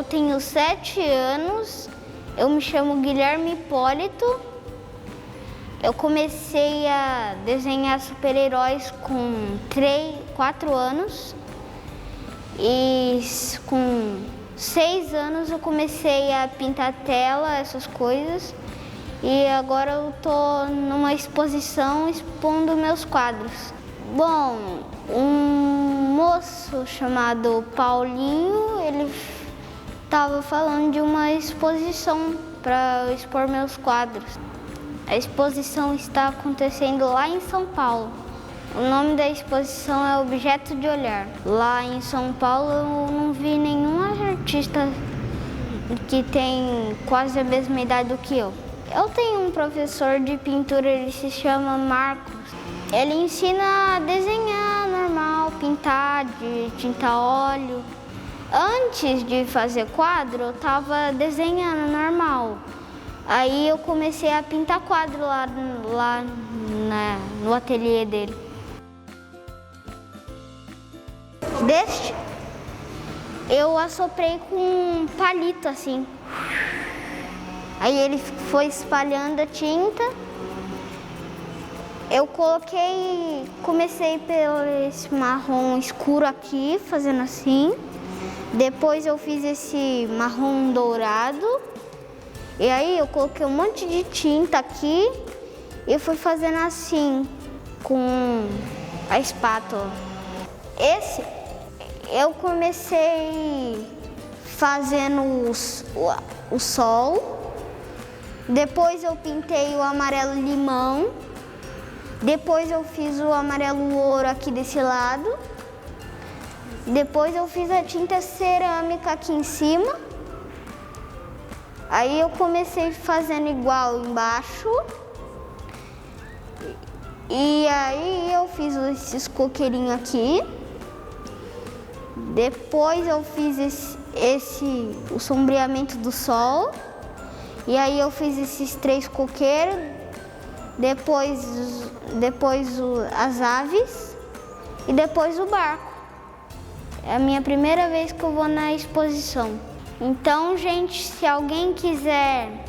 Eu tenho 7 anos, eu me chamo Guilherme Hipólito. Eu comecei a desenhar super-heróis com 4 anos e com 6 anos eu comecei a pintar tela, essas coisas. E agora eu tô numa exposição expondo meus quadros. Bom, um moço chamado Paulinho, ele estava falando de uma exposição para eu expor meus quadros. A exposição está acontecendo lá em São Paulo. O nome da exposição é Objeto de Olhar. Lá em São Paulo eu não vi nenhum artista que tem quase a mesma idade do que eu. Eu tenho um professor de pintura, ele se chama Marcos. Ele ensina a desenhar normal, pintar de tinta a óleo. Antes de fazer quadro, eu estava desenhando normal. Aí eu comecei a pintar quadro lá no ateliê dele. Deste, eu assoprei com um palito assim. Aí ele foi espalhando a tinta. Eu comecei pelo esse marrom escuro aqui, fazendo assim. Depois eu fiz esse marrom dourado. E aí eu coloquei um monte de tinta aqui e fui fazendo assim com a espátula. Esse eu comecei fazendo o sol. Depois eu pintei o amarelo limão. Depois eu fiz o amarelo ouro aqui desse lado. Depois eu fiz a tinta cerâmica aqui em cima. Aí eu comecei fazendo igual embaixo. E aí eu fiz esses coqueirinhos aqui. Depois eu fiz o sombreamento do sol. E aí eu fiz esses 3 coqueiros. Depois as aves. E depois o barco. É a minha primeira vez que eu vou na exposição. Então, gente, se alguém quiser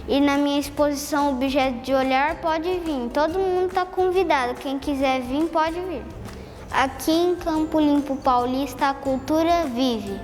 ir na minha exposição Objeto de Olhar, pode vir. Todo mundo está convidado. Quem quiser vir, pode vir. Aqui em Campo Limpo Paulista, a cultura vive.